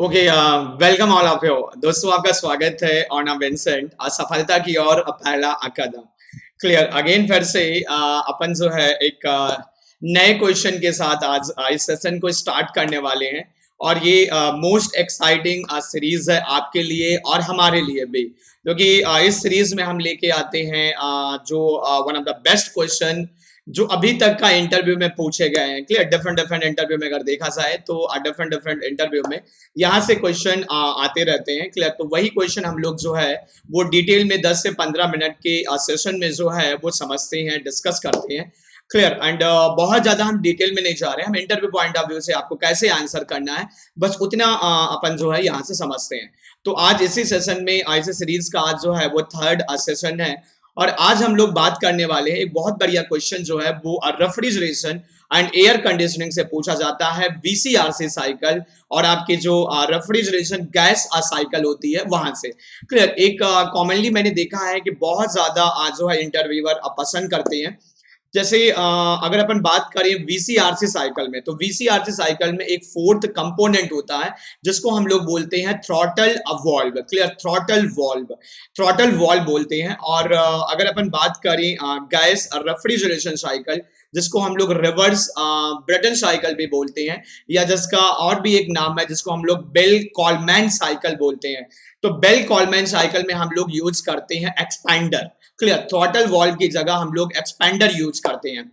Okay, welcome all of you दोस्तों। आपका स्वागत है ऑन विंसेंट सफलता की ओर पहला कदम। क्लियर अगेन फिर से अपन जो है एक नए क्वेश्चन के साथ आज इस सेशन को स्टार्ट करने वाले हैं और ये मोस्ट एक्साइटिंग सीरीज है आपके लिए और हमारे लिए भी, क्योंकि इस सीरीज में हम लेके आते हैं जो one of the best question जो अभी तक का इंटरव्यू में पूछे गए हैं। क्लियर डिफरेंट डिफरेंट इंटरव्यू में अगर देखा जाए तो डिफरेंट डिफरेंट इंटरव्यू में यहाँ से क्वेश्चन आते रहते हैं। क्लियर, तो वही क्वेश्चन हम लोग जो है वो डिटेल में 10 से 15 मिनट के सेशन में जो है वो समझते हैं, डिस्कस करते हैं। क्लियर एंड बहुत ज्यादा हम डिटेल में नहीं जा रहे हैं, हम इंटरव्यू पॉइंट ऑफ व्यू से आपको कैसे आंसर करना है बस उतना अपन जो है यहाँ से समझते हैं। तो आज इसी सेशन में इसी सीरीज का आज जो है वो थर्ड सेशन है और आज हम लोग बात करने वाले हैं एक बहुत बढ़िया क्वेश्चन जो है वो रेफ्रिजरेशन एंड एयर कंडीशनिंग से पूछा जाता है, वीसीआरसी साइकिल और आपके जो रेफ्रिजरेशन गैस साइकिल होती है वहां से। क्लियर, एक कॉमनली मैंने देखा है कि बहुत ज्यादा जो है इंटरव्यूअर पसंद करते हैं। जैसे अगर अपन बात करें वीसीआरसी साइकिल में, तो वीसीआरसी साइकिल में एक फोर्थ कंपोनेंट होता है जिसको हम लोग बोलते हैं throttle valve. Clear, throttle valve बोलते हैं। और अगर अपन बात करें गैस रेफ्रिजरेशन साइकिल जिसको हम लोग रिवर्स ब्रेटन साइकिल भी बोलते हैं, या जिसका और भी एक नाम है जिसको हम लोग बेल कॉलमैन साइकिल बोलते हैं। तो बेल कॉलमैन साइकिल में हम लोग यूज करते हैं एक्सपैंडर। क्लियर, थ्रॉटल वॉल्व की जगह हम लोग एक्सपैंडर यूज करते हैं।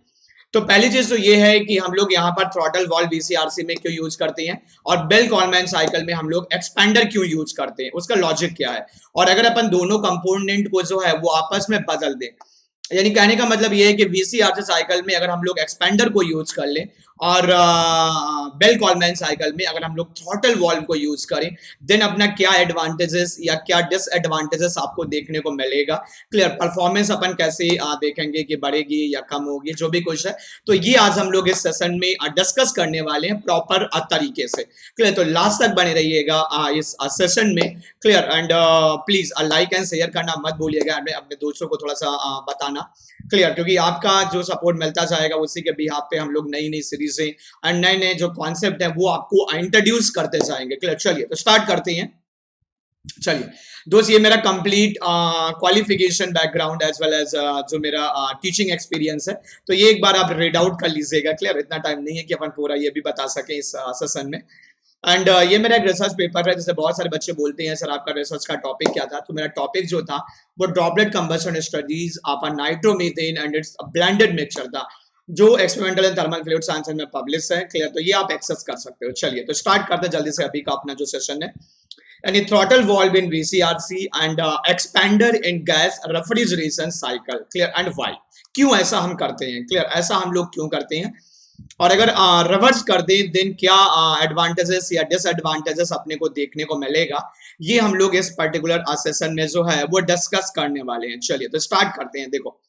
तो पहली चीज तो ये है कि हम लोग यहाँ पर थ्रॉटल वॉल्व वीसीआरसी में क्यों यूज करते हैं और बेल कॉलमैन साइकिल में हम लोग एक्सपैंडर क्यों यूज करते हैं, उसका लॉजिक क्या है। और अगर अपन दोनों कंपोनेंट को जो है वो आपस में बदल दें, यानी कहने का मतलब ये है कि वीसीआरसी साइकिल में अगर हम लोग एक्सपेंडर को यूज कर लें और बेल कॉलमैन साइकिल में अगर हम लोग थ्रॉटल वॉल्व को यूज करें, देन अपना क्या एडवांटेजेस या क्या डिसएडवांटेजेस आपको देखने को मिलेगा। क्लियर, परफॉर्मेंस अपन कैसे देखेंगे कि बढ़ेगी या कम होगी, जो भी कुछ है तो ये आज हम लोग इस सेशन में डिस्कस करने वाले हैं प्रॉपर तरीके से। क्लियर, तो लास्ट तक बने रहिएगा इस सेशन में। Clear and please like and share करना मत भूलिएगा, अपने दोस्तों को थोड़ा सा बताना। क्लियर, क्योंकि आपका जो सपोर्ट मिलता जाएगा उसी के बिहाफ पे हम लोग नई नई सीरीजें एंड नए नए जो कॉन्सेप्ट है वो आपको इंट्रोड्यूस करते जाएंगे। क्लियर, चलिए तो स्टार्ट करते हैं। चलिए दोस्त, ये मेरा complete qualification background as well as जो मेरा टीचिंग एक्सपीरियंस है, तो ये एक बार आप रीड आउट कर लीजिएगा। क्लियर, इतना टाइम नहीं है कि अपन पूरा ये भी बता सकें इस सेशन में। एंड ये मेरा एक रिसर्च पेपर है। जैसे बहुत सारे बच्चे बोलते हैं सर आपका रिसर्च का टॉपिक क्या था, तो मेरा टॉपिक जो था वो droplet combustion studies of nitromethane and it's blended mixture था, जो experimental and thermal fluid science में पब्लिश है। क्लियर, तो ये आप एक्सेस कर सकते हो। चलिए तो स्टार्ट करते हैं जल्दी से अभी का अपना जो सेशन है। यानी throttle valve in VCRC and expander in gas refrigeration cycle. Clear, and why, क्यों ऐसा हम करते हैं। क्लियर, ऐसा हम लोग क्यों करते हैं और अगर रिवर्स कर दें देन क्या एडवांटेजेस या डिसएडवांटेजेस अपने को देखने को मिलेगा, ये हम लोग इस पर्टिकुलर सेशन में जो है वो डिस्कस करने वाले हैं। चलिए तो स्टार्ट करते हैं। देखो,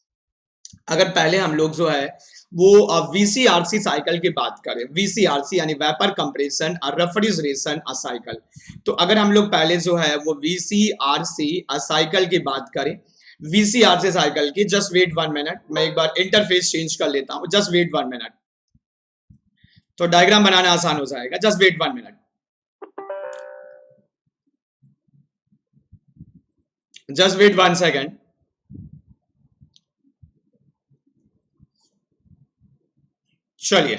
अगर पहले हम लोग जो है वो वीसीआरसी साइकिल की बात करें, वीसीआरसी यानी वेपर कंप्रेशन रेफ्रिजरेशन साइकिल, तो अगर हम लोग पहले जो है वो वीसीआरसी साइकिल की बात करें, वीसीआरसी साइकिल की, जस्ट वेट 1 मिनट, मैं एक बार इंटरफेस चेंज कर लेता हूं, जस्ट वेट 1 मिनट, तो डायग्राम बनाना आसान हो जाएगा। Just wait 1 minute, just wait 1 second. चलिए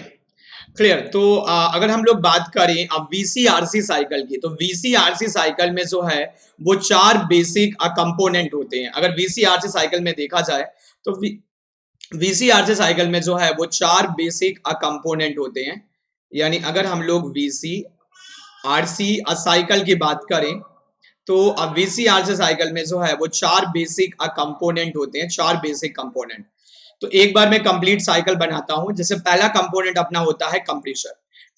क्लियर, तो अगर हम लोग बात करें अब वीसीआरसी साइकिल की, तो वीसीआरसी साइकिल में जो है वो 4 बेसिक कंपोनेंट होते हैं। अगर वीसीआरसी साइकिल में देखा जाए तो वीसीआरसी साइकिल में जो है वो 4 बेसिक कंपोनेंट होते हैं। यानी अगर हम लोग वीसीआरसी साइकिल की बात करें तो अब वीसीआरसी साइकिल में जो है वो 4 बेसिक कंपोनेंट होते हैं, 4 बेसिक कंपोनेंट। तो एक बार मैं कंप्लीट साइकिल बनाता हूं। जैसे पहला कंपोनेंट अपना होता है कंप्रेसर।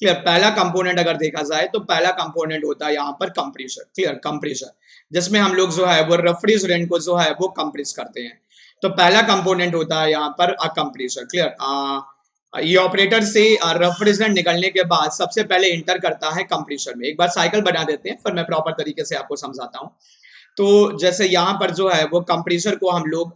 क्लियर, पहला कंपोनेंट अगर देखा जाए तो पहला कंपोनेंट होता है यहाँ पर कंप्रेसर। क्लियर, कंप्रेसर जिसमें हम लोग जो है वो रेफ्रिजरेंट को जो है वो कंप्रेस करते हैं। तो पहला कंपोनेंट होता है यहाँ पर कंप्रेसर। क्लियर, ये ऑपरेटर से रेफ्रिजरेंट निकलने के बाद सबसे पहले इंटर करता है कंप्रेसर में। एक बार साइकिल बना देते हैं फिर मैं प्रॉपर तरीके से आपको समझाता हूँ। तो जैसे यहाँ पर जो है वो कंप्रेसर को हम लोग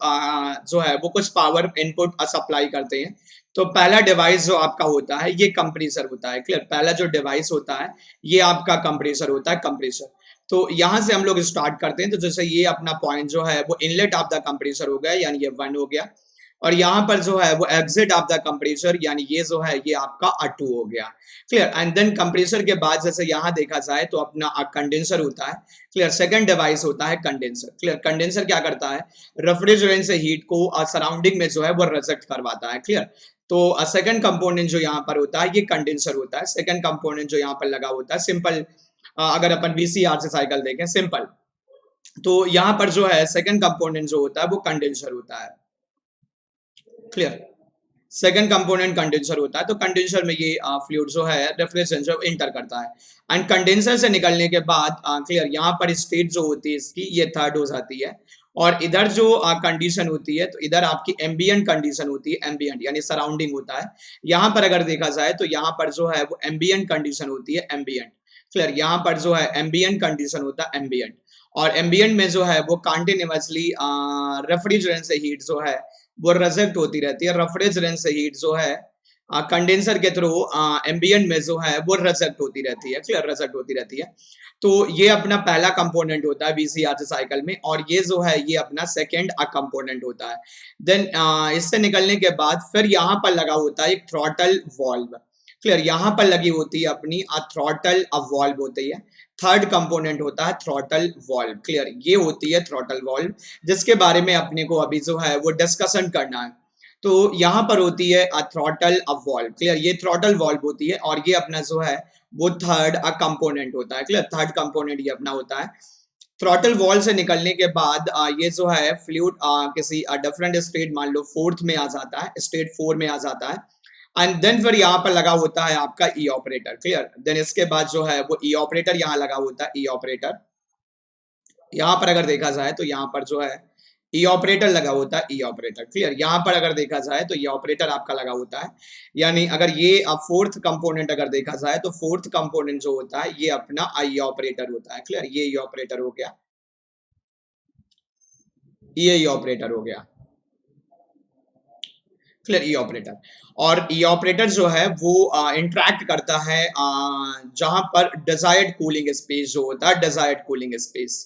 जो है वो कुछ पावर इनपुट सप्लाई करते हैं। तो पहला डिवाइस जो आपका होता है ये कंप्रेसर होता है। क्लियर, पहला जो डिवाइस होता है ये आपका कंप्रेसर होता है, कंप्रेसर। तो यहाँ से हम लोग स्टार्ट करते हैं। तो जैसे ये अपना पॉइंट जो है वो इनलेट ऑफ द कंप्रेसर हो गया, यानी ये 1 हो गया। और यहाँ पर जो है वो एग्जिट ऑफ द कंप्रेसर, यानी ये जो है ये आपका A2 हो गया। क्लियर, एंड देन कंप्रेसर के बाद जैसे यहाँ देखा जाए तो अपना कंडेंसर होता है। क्लियर, सेकंड डिवाइस होता है कंडेंसर। क्लियर, कंडेंसर क्या करता है, रेफ्रिजरेंट से हीट को सराउंडिंग में जो है वो रिजेक्ट करवाता है। क्लियर, तो सेकंड कंपोनेंट जो यहाँ पर होता है ये कंडेंसर होता है। सेकंड कंपोनेंट जो यहाँ पर लगा होता है, सिंपल अगर अपन VCR से साइकिल देखें सिंपल, तो यहाँ पर जो है सेकंड कंपोनेंट जो होता है वो कंडेंसर होता है। क्लियर, सेकंड कंपोनेंट कंडेंसर होता है। तो कंडेंसर में ये फ्लूइड जो है रेफ्रिजरेंट जो इंटर करता है, एंड कंडेंसर से निकलने के बाद क्लियर यहाँ पर स्टेट जो होती है इसकी ये थर्ड हो जाती है। और इधर जो कंडीशन होती है तो इधर आपकी एम्बियंट कंडीशन होती है, एम्बियंट यानी सराउंडिंग होता है। यहाँ पर अगर देखा जाए तो यहाँ पर जो है वो एम्बियंट कंडीशन होती है, एम्बियंट। क्लियर, यहाँ पर जो है एम्बियंट कंडीशन होता है, एम्बियंट। और एम्बियंट में जो है वो कंटिन्यूअसली रेफ्रिजरेंट से हीट जो है वो रिजेक्ट होती रहती है। रेफ्रिजरेंट से हीट जो है कंडेंसर के थ्रू एम्बियंट में जो है वो रिजेक्ट होती रहती है। क्लियर, रिजेक्ट होती रहती है। तो ये अपना पहला कंपोनेंट होता है VCR साइकिल में, और ये जो है ये अपना सेकंड कंपोनेंट होता है। देन इससे निकलने के बाद फिर यहाँ पर लगा होता है एक थ्रॉटल वॉल्व। क्लियर, यहाँ पर लगी होती है अपनी थ्रॉटल वॉल्व होती है। थर्ड कंपोनेंट होता है थ्रॉटल वॉल्व। क्लियर, ये होती है थ्रॉटल वॉल्व, जिसके बारे में अपने को अभी जो है वो डिस्कशन करना है। तो यहाँ पर होती है थ्रॉटल वॉल्व। क्लियर, ये थ्रॉटल वॉल्व होती है, और ये अपना जो है वो थर्ड कंपोनेंट होता है। क्लियर, थर्ड कंपोनेंट ये अपना होता है। थ्रॉटल वॉल्व से निकलने के बाद ये जो है फ्लूइड किसी डिफरेंट स्टेट, मान लो फोर्थ में आ जाता है, स्टेट 4 में आ जाता है। एंड देन फिर यहाँ पर लगा होता है आपका ई ऑपरेटर। क्लियर, देन इसके बाद जो है वो ई ऑपरेटर यहाँ लगा होता है, ई ऑपरेटर। यहाँ पर अगर देखा जाए तो यहाँ पर जो है ई ऑपरेटर लगा होता है, ई ऑपरेटर। क्लियर, यहाँ पर अगर देखा जाए तो ई ऑपरेटर आपका लगा होता है। यानी अगर ये फोर्थ कंपोनेंट अगर देखा जाए तो फोर्थ कंपोनेंट जो होता है ये अपना ई ऑपरेटर होता है। क्लियर, ये ई ऑपरेटर हो गया, ये ई ऑपरेटर हो गया। क्लियर, ई ऑपरेटर। और ई ऑपरेटर जो है वो इंटरेक्ट करता है जहां पर डिजायर्ड कूलिंग स्पेस जो होता है, डिजायर्ड कूलिंग स्पेस।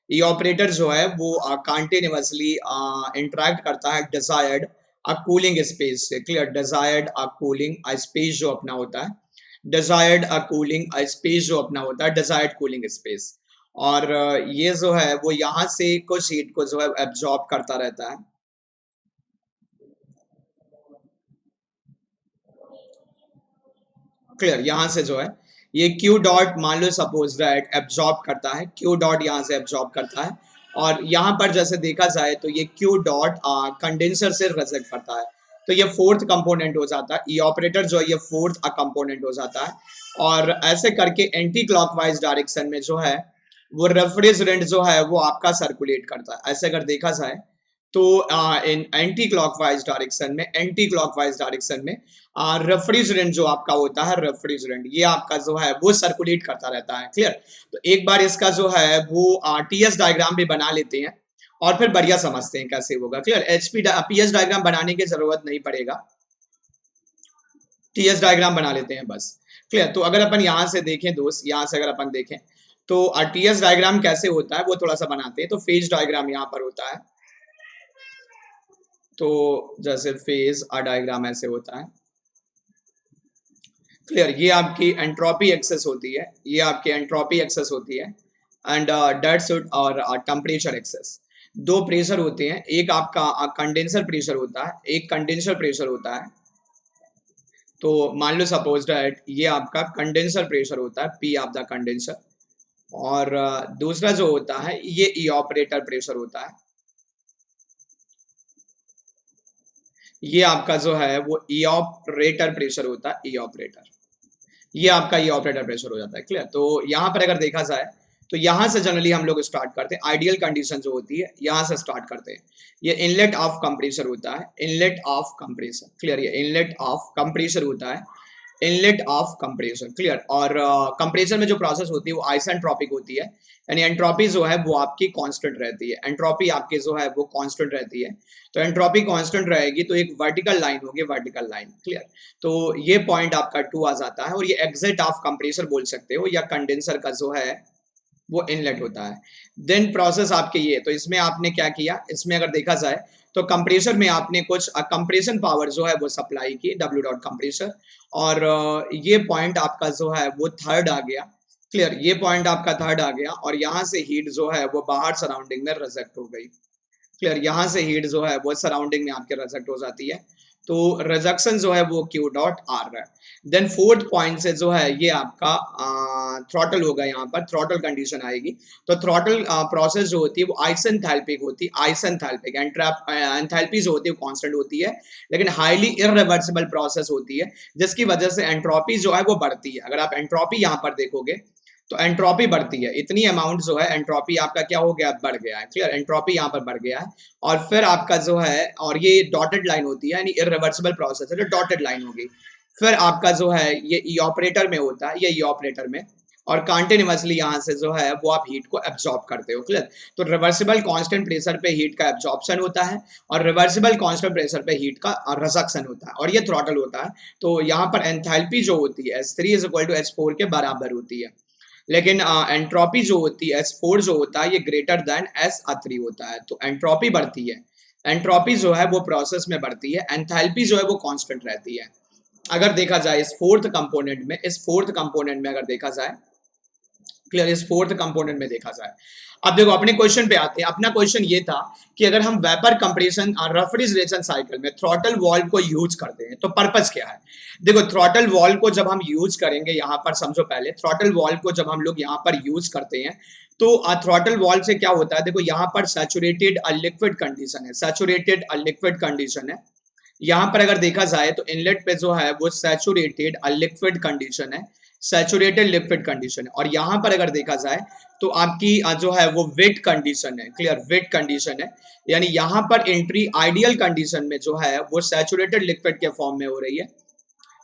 ई ऑपरेटर जो है वो कंटिन्यूअसली इंटरेक्ट करता है डिजायर्ड कूलिंग स्पेस से। क्लियर, डिजायर्ड कूलिंग स्पेस जो अपना होता है, डिजायर्ड कूलिंग स्पेस जो अपना होता है, डिजायर्ड कूलिंग स्पेस। और ये जो है वो यहाँ से कुछ हीट को जो है एब्जॉर्ब करता रहता है। क्लियर, यहाँ से जो है ये Q डॉट मान लो सपोज दैट एब्जॉर्ब करता है, Q डॉट यहाँ से एब्जॉर्ब करता है। और यहाँ पर जैसे देखा जाए तो ये Q डॉट कंडेंसर से रिजेक्ट करता है। तो ये फोर्थ कंपोनेंट हो जाता है, ई ऑपरेटर जो है ये फोर्थ कंपोनेंट हो जाता है। और ऐसे करके एंटी क्लॉकवाइज डायरेक्शन में जो है वो रेफ्रिजरेंट जो है वो आपका सर्कुलेट करता है। ऐसे अगर देखा जाए तो इन एंटी क्लॉकवाइज डायरेक्शन में, एंटी क्लॉकवाइज डायरेक्शन में रेफ्रिजरेंट जो आपका होता है, रेफ्रिजरेंट ये आपका जो है वो सर्कुलेट करता रहता है। क्लियर, तो एक बार इसका जो है वो TS डायग्राम भी बना लेते हैं और फिर बढ़िया समझते हैं कैसे होगा। क्लियर, PS डायग्राम बनाने की जरूरत नहीं पड़ेगा, TS डायग्राम बना लेते हैं बस। क्लियर, तो अगर अपन यहाँ से देखें दोस्त, यहाँ से अगर अपन देखें तो TS डायग्राम कैसे होता है वो थोड़ा सा बनाते हैं। तो फेज डायग्राम यहाँ पर होता है। तो जैसे फेज डायग्राम ऐसे होता है। क्लियर, ये आपकी एंट्रोपी एक्सेस होती है, ये आपकी एंट्रोपी एक्सेस होती है। एंड डेट शुड और टेम्परेचर एक्सेस। दो प्रेशर होते हैं, एक आपका कंडेंसर प्रेशर होता है, एक कंडेंसर प्रेशर होता है। तो मान लो सपोज डेट ये आपका कंडेंसर प्रेशर होता है, P ऑफ द कंडेंसर। और दूसरा जो होता है ये ई ऑपरेटर प्रेशर होता है। ये आपका जो है वो ई ऑपरेटर प्रेशर होता है, ई ऑपरेटर। ये आपका ये ऑपरेटर प्रेशर हो जाता है। क्लियर, तो यहाँ पर अगर देखा जाए तो यहाँ से जनरली हम लोग स्टार्ट करते हैं। आइडियल कंडीशन जो होती है यहाँ से स्टार्ट करते हैं। ये इनलेट ऑफ कंप्रेसर होता है, इनलेट ऑफ कंप्रेसर। क्लियर, ये इनलेट ऑफ कंप्रेसर होता है। Inlet of compressor, clear. और कंप्रेसर में जो प्रोसेस होती है वो आइसेंट्रोपिक होती है, यानी एंट्रोपी जो है वो आपकी कांस्टेंट रहती है, एंट्रोपी आपकी जो है वो कांस्टेंट रहती है। तो एंट्रोपी कांस्टेंट रहेगी तो एक वर्टिकल लाइन होगी, वर्टिकल लाइन, क्लियर। तो ये पॉइंट आपका 2 आ जाता है, और ये एग्जिट ऑफ कंप्रेसर बोल सकते हो, या कंडेंसर का जो है वो इनलेट होता है। देन प्रोसेस आपके ये, तो इसमें आपने क्या किया, इसमें अगर देखा जाए तो कंप्रेसर में आपने कुछ कंप्रेशन पावर जो है वो सप्लाई की, डब्ल्यू डॉट कंप्रेसर, और ये पॉइंट आपका जो है वो थर्ड आ गया, क्लियर। ये पॉइंट आपका थर्ड आ गया, और यहाँ से हीट जो है वो बाहर सराउंडिंग में रिजेक्ट हो गई, क्लियर। यहाँ से हीट जो है वो सराउंडिंग में आपके रिजेक्ट हो जाती है, तो रिजेक्शन जो है वो क्यू डॉट आर है। देन फोर्थ पॉइंट से जो है ये आपका थ्रॉटल होगा, यहाँ पर थ्रॉटल कंडीशन आएगी। तो थ्रॉटल प्रोसेस जो होती है वो आइसेंथैल्पिक होती है, आइसेंथैल्पिक। एंथैल्पी जो होती है वो कांस्टेंट होती है, लेकिन हाईली इरिवर्सिबल प्रोसेस होती है, जिसकी वजह से एंट्रोपी जो है वो बढ़ती है। अगर आप एंट्रोपी यहाँ पर देखोगे तो एंट्रोपी बढ़ती है, इतनी अमाउंट जो है एंट्रोपी आपका क्या हो गया, बढ़ गया है, क्लियर। एंट्रोपी यहाँ पर बढ़ गया है, और फिर आपका जो है, और ये डॉटेड लाइन होती है, यानी इरिवर्सिबल प्रोसेस है, तो डॉटेड लाइन होगी। फिर आपका जो है ये ई ऑपरेटर में होता है, ये ई ऑपरेटर में, और कंटिन्यूअसली यहाँ से जो है वो आप हीट को एब्जॉर्ब करते हो, क्लियर। तो रिवर्सिबल कांस्टेंट प्रेशर पे हीट का एब्जॉर्प्शन होता है, और रिवर्सिबल कांस्टेंट प्रेशर पे हीट का रिडक्शन होता है, और ये थ्रॉटल होता है। तो यहाँ पर एंथैल्पी जो होती है H3 = H4 के बराबर होती है, लेकिन एंट्रोपी जो होती है S4 जो होता है ये ग्रेटर देन S3 होता है, तो एंट्रोपी बढ़ती है। एंट्रोपी जो है वो प्रोसेस में बढ़ती है, एंथैल्पी जो है वो कांस्टेंट रहती है। अगर देखा जाए इस फोर्थ कंपोनेंट में अगर देखा जाए, क्लियर, इस फोर्थ कंपोनेंट में देखा जाए। अब देखो अपने क्वेश्चन पे आते हैं। अपना क्वेश्चन ये था कि अगर हम वेपर कंप्रेशन और रेफ्रिजरेशन साइकिल में थ्रॉटल वाल्व को यूज करते हैं तो पर्पस क्या है। देखो थ्रॉटल वाल्व को जब हम यूज करेंगे, यहाँ पर समझो पहले, थ्रॉटल वाल्व को जब हम लोग यहाँ पर यूज करते हैं तो थ्रॉटल वाल्व से क्या होता है, देखो यहाँ पर सैचुरेटेड लिक्विड कंडीशन है, सैचुरेटेड लिक्विड कंडीशन है। यहाँ पर अगर देखा जाए तो इनलेट पे जो है वो सैचुरेटेड लिक्विड कंडीशन है, सैचुरेटेड लिक्विड कंडीशन है। और यहाँ पर अगर देखा जाए तो आपकी जो है वो वेट कंडीशन है, क्लियर, वेट कंडीशन है। यानी यहाँ पर एंट्री आइडियल कंडीशन में जो है वो सैचुरेटेड लिक्विड के फॉर्म में हो रही है,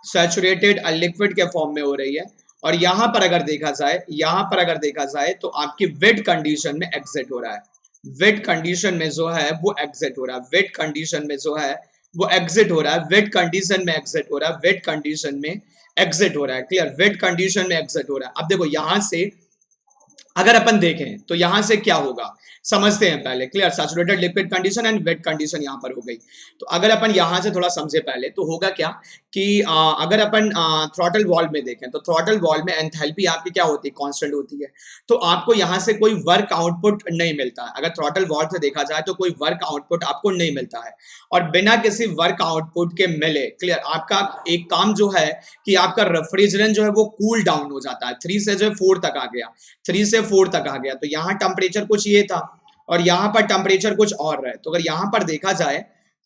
सैचुरेटेड लिक्विड के फॉर्म में हो रही है। और यहाँ पर अगर देखा जाए, यहाँ पर अगर देखा जाए तो आपकी वेट कंडीशन में एग्जिट हो रहा है, वेट कंडीशन में जो है वो एग्जिट हो रहा है, वेट कंडीशन में जो है वो एग्जिट हो रहा है, वेट कंडीशन में एग्जिट हो रहा है, वेट कंडीशन में एग्जिट हो रहा है, क्लियर, वेट कंडीशन में एग्जिट हो रहा है। अब देखो यहां से अगर अपन देखें तो यहां से क्या होगा, समझते हैं पहले, clear. Saturated liquid condition and wait condition यहां पर हो गई। तो अगर अपन यहां से थोड़ा समझे पहले तो होगा क्या कि अगर अपन थ्रॉटल वॉल्व में देखें तो थ्रॉटल वॉल्व में एंथैल्पी आपकी क्या होती है, कांस्टेंट होती है। तो आपको यहां से कोई वर्क आउटपुट नहीं मिलता है, अगर थ्रॉटल वॉल्व से देखा जाए तो कोई वर्क आउटपुट आपको नहीं मिलता है। और बिना किसी वर्क आउटपुट के मिले, क्लियर, आपका एक काम जो है कि आपका रेफ्रिजरेंट जो है वो कूल डाउन हो जाता है, 3 से जो है 4 तक आ गया, 3 से 4 तक आ गया। तो यहाँ टेम्परेचर कुछ ये था और यहाँ पर टेम्परेचर कुछ और है। तो अगर यहाँ पर देखा जाए,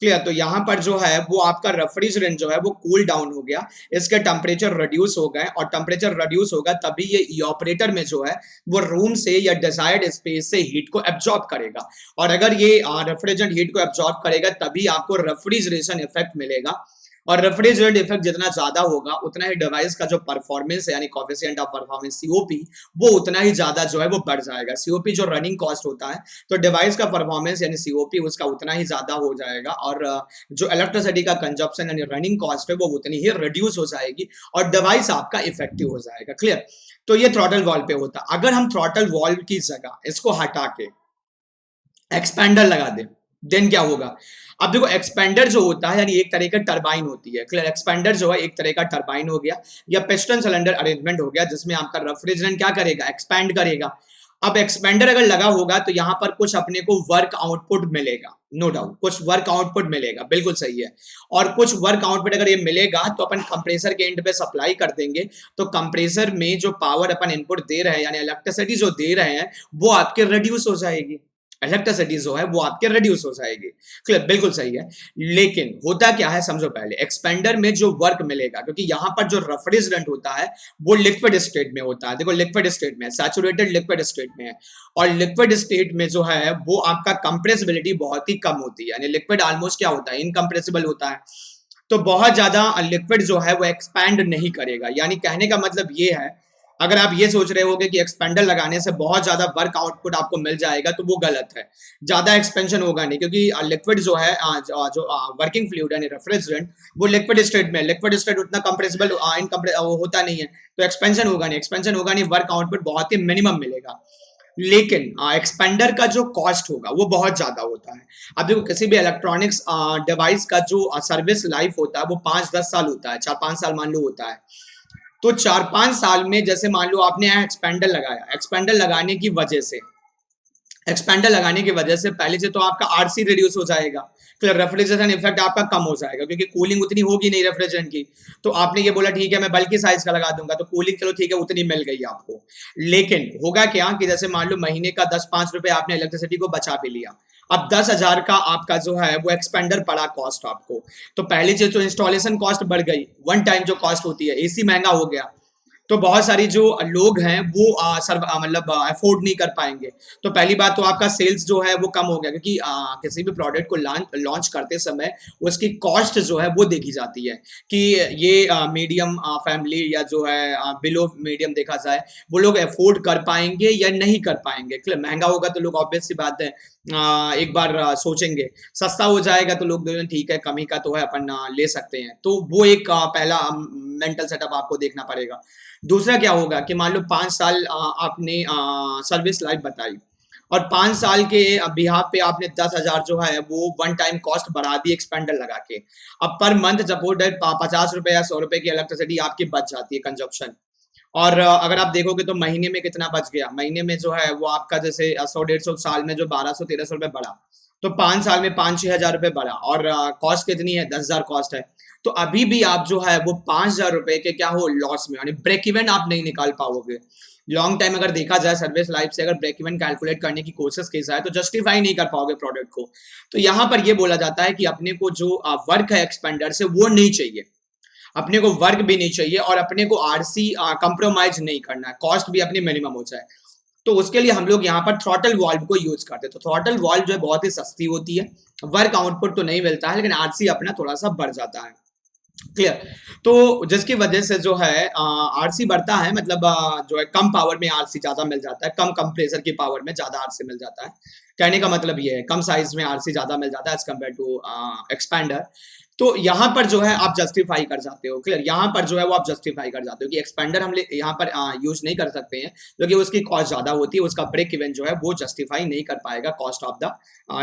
क्लियर, तो यहाँ पर जो है वो आपका रेफ्रिजरेंट जो है वो कूल डाउन हो गया, इसके टेम्परेचर रिड्यूस हो गए, और टेम्परेचर रिड्यूस होगा तभी ये इवापोरेटर में जो है वो रूम से या डिजायर्ड स्पेस से हीट को एब्जॉर्ब करेगा। और अगर ये रेफ्रिजरेंट हीट को एब्जॉर्ब करेगा तभी आपको रेफ्रिजरेशन इफेक्ट मिलेगा। और रेफ्रिजरेंट इफेक्ट जितना ज्यादा होगा उतना ही डिवाइस का जो परफॉर्मेंस है, यानी कोएफिशिएंट ऑफ परफॉर्मेंस सीओपी, वो उतना ही ज्यादा जो है वो बढ़ जाएगा। सीओपी जो रनिंग कॉस्ट होता है, तो डिवाइस का परफॉर्मेंस यानी सीओपी उसका उतना ही ज्यादा हो जाएगा, और जो इलेक्ट्रिसिटी का कंजप्शन यानी रनिंग कॉस्ट है वो उतनी ही रिड्यूस हो जाएगी, और डिवाइस आपका इफेक्टिव हो जाएगा, क्लियर। तो ये थ्रॉटल वॉल्व पे होता है। अगर हम थ्रॉटल वॉल्व की जगह इसको हटा के एक्सपेंडर लगा दे, देन क्या होगा। अब देखो एक्सपेंडर जो होता है यानी एक तरह का टरबाइन होती है, क्लियर। एक्सपेंडर जो है एक तरह का टरबाइन हो गया या पिस्टन सिलेंडर अरेंजमेंट हो गया, जिसमें आपका रेफ्रिजरेंट क्या करेगा, एक्सपैंड करेगा। अब एक्सपेंडर अगर लगा होगा तो यहाँ पर कुछ अपने को वर्क आउटपुट मिलेगा, नो डाउट कुछ वर्क आउटपुट मिलेगा, बिल्कुल सही है। और कुछ वर्क आउटपुट अगर ये मिलेगा तो अपन कंप्रेसर के एंड पे सप्लाई कर देंगे, तो कंप्रेसर में जो पावर अपन इनपुट दे रहे हैं यानी इलेक्ट्रिसिटी जो दे रहे हैं वो आपके रिड्यूस हो जाएगी, इलेक्ट्रिसिटी जो है वो आपके रिड्यूस हो जाएगी, क्लियर, बिल्कुल सही है। लेकिन होता क्या है समझो पहले, एक्सपेंडर में जो वर्क मिलेगा, क्योंकि यहाँ पर जो रेफ्रिजरेंट होता है वो लिक्विड स्टेट में होता है, देखो लिक्विड स्टेट में, सैचुरेटेड लिक्विड स्टेट में है, और लिक्विड स्टेट में जो है वो आपका कंप्रेसिबिलिटी बहुत ही कम होती है, यानी लिक्विड ऑलमोस्ट क्या होता है, इनकंप्रेसिबल होता है। तो बहुत ज्यादा लिक्विड जो है वो एक्सपैंड नहीं करेगा। यानी कहने का मतलब ये है, अगर आप ये सोच रहे होगे कि एक्सपेंडर लगाने से बहुत ज्यादा वर्क आउटपुट आपको मिल जाएगा, तो वो गलत है। ज्यादा एक्सपेंशन होगा नहीं, क्योंकि लिक्विड जो है जो वर्किंग फ्लूइड यानी रेफ्रिजरेंट, वो लिक्विड स्टेट में, लिक्विड स्टेट उतना कंप्रेसिबल वो होता नहीं है, तो एक्सपेंशन होगा नहीं, एक्सपेंशन होगा नहीं, वर्क आउटपुट बहुत ही मिनिमम मिलेगा। लेकिन एक्सपेंडर का जो कॉस्ट होगा वो बहुत ज्यादा होता है। अब देखो, किसी भी इलेक्ट्रॉनिक्स डिवाइस का जो सर्विस लाइफ होता है वो 5-10 साल होता है, 4-5 साल मान लो होता है। तो 4-5 साल में जैसे मान लो आपने यहाँ एक्सपेंडर लगाया, एक्सपेंडर लगाने की वजह से, एक्सपेंडर लगाने की वजह से पहले से तो आपका आरसी रिड्यूस हो जाएगा, फिर रेफ्रिजरेशन इफेक्ट आपका कम हो जाएगा, क्योंकि कूलिंग उतनी होगी नहीं रेफ्रिजरेंट की। तो आपने ये बोला ठीक है मैं बल्कि साइज का लगा दूंगा, तो कूलिंग चलो ठीक है उतनी मिल गई आपको। लेकिन होगा क्या कि जैसे मान लो महीने का 10-5 रुपए आपने इलेक्ट्रिसिटी को बचा भी लिया, अब 10,000 का आपका जो है वो एक्सपेंडर पड़ा कॉस्ट आपको। तो पहली चीज तो इंस्टॉलेशन कॉस्ट बढ़ गई, वन टाइम जो कॉस्ट होती है, एसी महंगा हो गया, तो बहुत सारी जो लोग हैं वो मतलब अफोर्ड नहीं कर पाएंगे। तो पहली बात तो आपका सेल्स जो है वो कम हो गया, क्योंकि किसी भी प्रोडक्ट को लॉन्च करते समय उसकी कॉस्ट जो है वो देखी जाती है कि ये मीडियम फैमिली या जो है बिलो मीडियम देखा जाए, वो लोग अफोर्ड कर पाएंगे या नहीं कर पाएंगे। महंगा होगा तो लोग ऑब्वियस सी बात है एक बार सोचेंगे, सस्ता हो जाएगा तो लोग ठीक है कमी का तो है अपन ले सकते हैं। तो वो एक पहला मेंटल सेटअप आपको देखना पड़ेगा। दूसरा क्या होगा कि मान लो 5 साल आपने सर्विस लाइफ बताई, और 5 साल के बिहाफ पे आपने 10,000 जो है वो वन टाइम कॉस्ट बढ़ा दी एक्सपेंडर लगा के। अब पर मंथ सपोर्ट 50 रुपए या 100 रुपए की इलेक्ट्रिसिटी आपकी बच जाती है कंजप्शन। और अगर आप देखोगे तो महीने में कितना बच गया, महीने में जो है वो आपका जैसे 100-150 साल में जो 1200-1300 रुपए बढ़ा, तो 5 साल में 5-6 हजार रुपए बढ़ा, और कॉस्ट कितनी है, 10,000 कॉस्ट है। तो अभी भी आप जो है वो 5,000 रुपए के क्या हो लॉस में, यानी ब्रेक इवन आप नहीं निकाल पाओगे। लॉन्ग टाइम अगर देखा जाए सर्विस लाइफ से, अगर ब्रेक इवन कैलकुलेट करने की कोशिश की जाए तो जस्टिफाई नहीं कर पाओगे प्रोडक्ट को। तो यहाँ पर ये बोला जाता है कि अपने को जो वर्क है एक्सपेंडर से वो नहीं चाहिए, अपने को वर्क भी नहीं चाहिए, और अपने को आरसी कंप्रोमाइज नहीं करना है, कॉस्ट भी अपनी मिनिमम हो जाए। तो उसके लिए हम लोग यहाँ पर थ्रॉटल वॉल्व को यूज करते हैं। तो थ्रॉटल वॉल्व जो है बहुत ही सस्ती होती है, वर्क आउटपुट तो नहीं मिलता है, लेकिन आरसी अपना थोड़ा सा बढ़ जाता है। क्लियर। तो जिसकी वजह से जो है आरसी बढ़ता है, मतलब जो है कम पावर में आरसी ज्यादा मिल जाता है, कम कंप्रेसर की पावर में ज्यादा आरसी मिल जाता है। कहने का मतलब ये है कम साइज में आरसी ज्यादा मिल जाता है एज कम्पेयर टू एक्सपैंडर। तो यहाँ पर जो है आप जस्टिफाई कर जाते हो, क्लियर, यहाँ पर जो है वो आप जस्टिफाई कर जाते हो कि एक्सपेंडर हम यहाँ पर यूज नहीं कर सकते हैं, क्योंकि उसकी कॉस्ट ज्यादा होती है, उसका ब्रेक इवन जो है वो जस्टिफाई नहीं कर पाएगा कॉस्ट ऑफ द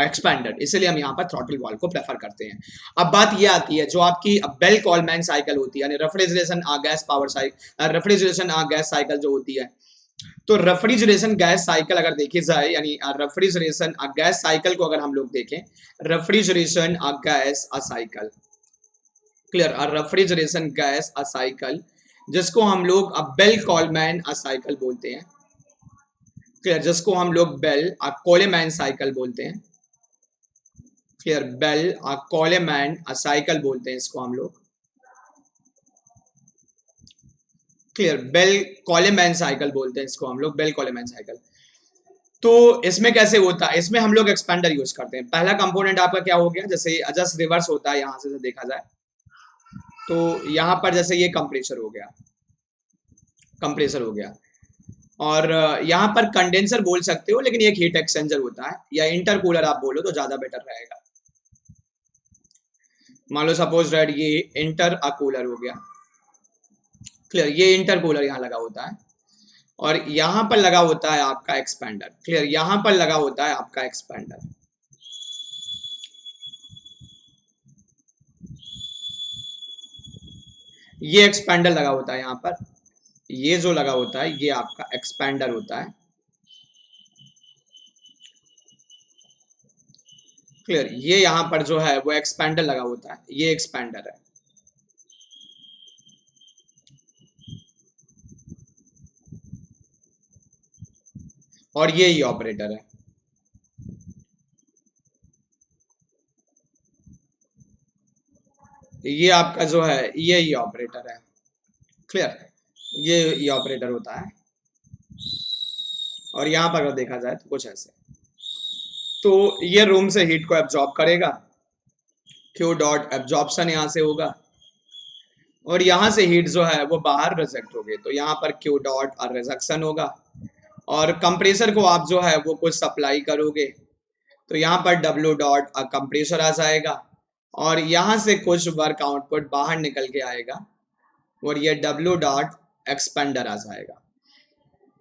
एक्सपेंडर, इसलिए हम यहाँ पर थ्रॉटल वॉल्व को प्रेफर करते हैं। अब बात ये आती है जो आपकी बेल कॉलमैन साइकिल होती है, यानी refrigeration gas power cycle, refrigeration gas cycle जो होती है। तो रेफ्रिजरेशन गैस साइकिल अगर देखी जाए, यानी रेफ्रिजरेशन गैस साइकिल को अगर हम लोग देखें, refrigeration gas cycle, clear, refrigeration gas cycle, जिसको हम लोग बेल कॉलमैन साइकिल बोलते हैं, क्लियर, जिसको हम लोग बेल कोलेमैन साइकिल बोलते हैं, क्लियर, बेल कोलेमैन साइकिल बोलते हैं इसको हम लोग, क्लियर, बेल कोलेमैन साइकिल बोलते हैं इसको हम लोग, बेल कोलेमैन साइकिल। तो इसमें कैसे होता है, इसमें हम लोग एक्सपेंडर यूज करते हैं। पहला कंपोनेंट आपका क्या हो गया, जैसे जस्ट रिवर्स होता है यहां से देखा जाए, तो यहां पर जैसे ये कंप्रेसर हो गया, कंप्रेसर हो गया, और यहां पर कंडेंसर बोल सकते हो, लेकिन एक हीट एक्सचेंजर होता है, या इंटरकूलर आप बोलो तो ज्यादा बेटर रहेगा। मान लो सपोज दैट ये इंटर कूलर हो गया, क्लियर, ये इंटरकूलर यहाँ लगा होता है, और यहां पर लगा होता है आपका एक्सपेंडर, क्लियर, यहां पर लगा होता है आपका एक्सपेंडर। ये एक्सपेंडर लगा होता है यहाँ पर, ये जो लगा होता है ये आपका एक्सपेंडर होता है, क्लियर, ये यहां पर जो है वो एक्सपेंडर लगा होता है, ये एक्सपेंडर है। और ये ऑपरेटर है, ये आपका जो है ये ऑपरेटर है, क्लियर, ये ऑपरेटर होता है। और यहां पर अगर देखा जाए तो कुछ ऐसे, तो ये रूम से हीट को एब्जॉर्ब करेगा, क्यू डॉट एब्जॉर्प्शन यहां से होगा, और यहाँ से हीट जो है वो बाहर रिजेक्ट होगी, तो यहाँ पर क्यू डॉट और रिजेक्शन होगा। और कंप्रेसर को आप जो है वो कुछ सप्लाई करोगे, तो यहाँ पर डब्ल्यू डॉट कंप्रेसर आ जाएगा, और यहाँ से कुछ वर्क आउटपुट बाहर निकल के आएगा, और ये डब्ल्यू डॉट एक्सपेंडर आ जाएगा।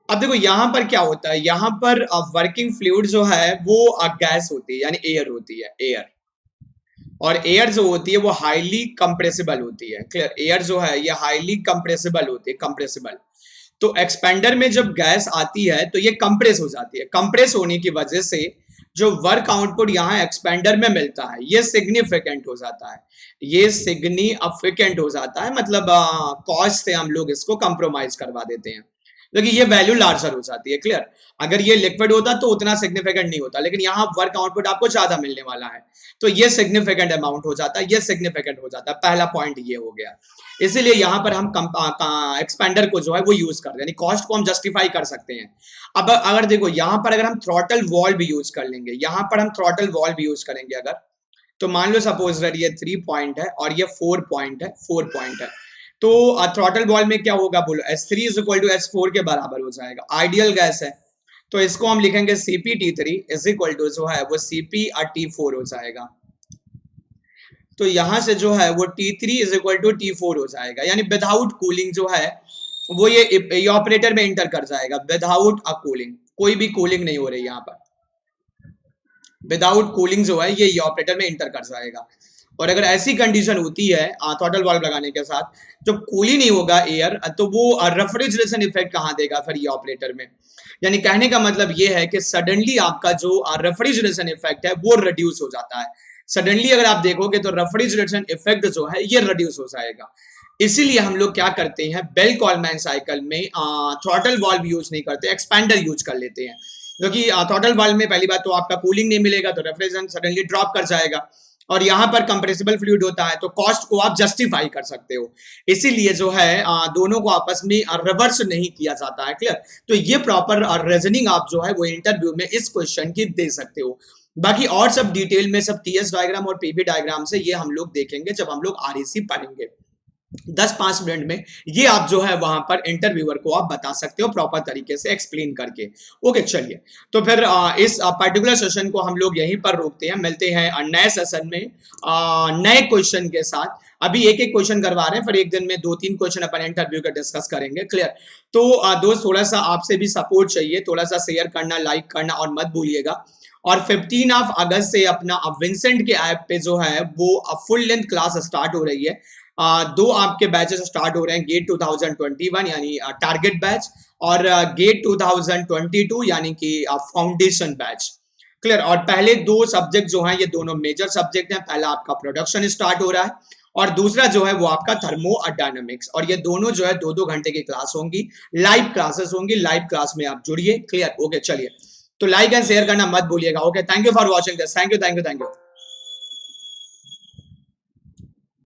अब देखो यहाँ पर क्या होता है, यहाँ पर वर्किंग फ्लूइड जो है वो गैस होती है, यानी एयर होती है, एयर। और एयर जो होती है वो हाईली कंप्रेसिबल होती है। क्लियर, एयर जो है ये हाईली कंप्रेसिबल होती है, कंप्रेसिबल। तो एक्सपेंडर में जब गैस आती है तो ये कंप्रेस हो जाती है। कंप्रेस होने की वजह से जो वर्क आउटपुट यहाँ एक्सपेंडर में मिलता है ये सिग्निफिकेंट हो जाता है, ये सिग्निफिकेंट हो जाता है, मतलब कॉस्ट से हम लोग इसको कंप्रोमाइज करवा देते हैं, क्योंकि ये वैल्यू लार्जर हो जाती है। क्लियर, अगर ये लिक्विड होता तो उतना सिग्निफिकेंट नहीं होता, लेकिन यहाँ वर्क आउटपुट आपको ज्यादा मिलने वाला है, तो ये सिग्निफिकेंट अमाउंट हो जाता है, ये सिग्निफिकेंट हो जाता है। पहला पॉइंट ये हो गया, इसीलिए यहाँ पर हम एक्सपेंडर को जो है वो यूज करते हैं, यानी कॉस्ट को हम जस्टिफाई कर सकते हैं। अब अगर देखो यहाँ पर अगर हम थ्रॉटल वॉल्व भी यूज कर लेंगे, यहाँ पर हम थ्रॉटल वॉल्व भी यूज करेंगे अगर, तो मान लो सपोज दैट ये 3 पॉइंट है और ये 4 पॉइंट है, 4 पॉइंट है, तो थ्रॉटल वॉल्व में क्या होगा बोलो, S3 is equal to S4 के बराबर हो जाएगा। आइडियल गैस है तो इसको हम लिखेंगे CpT3 इज इक्वल टू जो है वो CpT4 हो जाएगा। तो यहां से जो है वो T3 is equal to T4 हो जाएगा, यानी विदाउट कूलिंग जो है वो ये ऑपरेटर में इंटर कर जाएगा, विदाउट अ कूलिंग, कोई भी कूलिंग नहीं हो रही यहाँ पर, विदाउट कूलिंग जो है ये ऑपरेटर में इंटर कर जाएगा। और अगर ऐसी कंडीशन होती है थ्रॉटल वाल्व लगाने के साथ जब कूल ही नहीं होगा एयर, तो वो रेफ्रिजरेशन इफेक्ट कहाँ देगा फिर ये ऑपरेटर में। यानी कहने का मतलब ये है कि सडनली आपका जो रेफ्रिजरेशन इफेक्ट है वो रिड्यूस हो जाता है। सडनली अगर आप देखोगे तो रेफ्रिजरेशन इफेक्ट जो है ये रिड्यूस हो जाएगा। इसीलिए हम लोग क्या करते हैं, बेल कॉलमैन साइकिल में थ्रॉटल वाल्व यूज नहीं करते, एक्सपेंडर यूज कर लेते हैं, क्योंकि थ्रॉटल वाल्व में पहली बात तो आपका कूलिंग नहीं मिलेगा, तो रेफ्रिजरेशन सडनली ड्रॉप कर जाएगा, और यहाँ पर कंप्रेसिबल फ्लूइड होता है, तो कॉस्ट को आप जस्टिफाई कर सकते हो। इसीलिए जो है दोनों को आपस में रिवर्स नहीं किया जाता है। क्लियर, तो ये प्रॉपर रीजनिंग आप जो है वो इंटरव्यू में इस क्वेश्चन की दे सकते हो। बाकी और सब डिटेल में सब टीएस डायग्राम और पीपी डायग्राम से ये हम लोग देखेंगे जब हम लोग आरईसी पढ़ेंगे। 10-5 मिनट में ये आप जो है वहां पर इंटरव्यूअर को आप बता सकते हो प्रॉपर तरीके से एक्सप्लेन करके। ओके, चलिए तो फिर इस पर्टिकुलर सेशन को हम लोग यहीं पर रोकते हैं, मिलते हैं नए सेशन में नए क्वेश्चन के साथ। अभी एक एक क्वेश्चन करवा रहे हैं, फिर एक दिन में 2-3 क्वेश्चन अपन इंटरव्यू का डिस्कस करेंगे। क्लियर, तो दोस्त थोड़ा सा आपसे भी सपोर्ट चाहिए, थोड़ा सा शेयर करना, लाइक करना और मत भूलिएगा। और 15 अगस्त से अपना विंसेंट के ऐप पे जो है वो फुल लेंथ क्लास स्टार्ट हो रही है। 2 आपके बैचेस स्टार्ट हो रहे हैं, गेट 2021 यानी टारगेट बैच, और गेट 2022 यानी कि फाउंडेशन बैच। क्लियर, और पहले 2 सब्जेक्ट जो हैं ये दोनों मेजर सब्जेक्ट हैं। पहला आपका प्रोडक्शन स्टार्ट हो रहा है और दूसरा जो है वो आपका थर्मोडायनामिक्स, और ये दोनों जो है 2-2 घंटे की क्लास होंगी, लाइव क्लासेस होंगी, लाइव क्लास में आप जुड़िए। क्लियर, ओके, चलिए तो लाइक एंड शेयर करना मत भूलिएगा। Okay, thank you for watching this, thank you, thank you, thank you.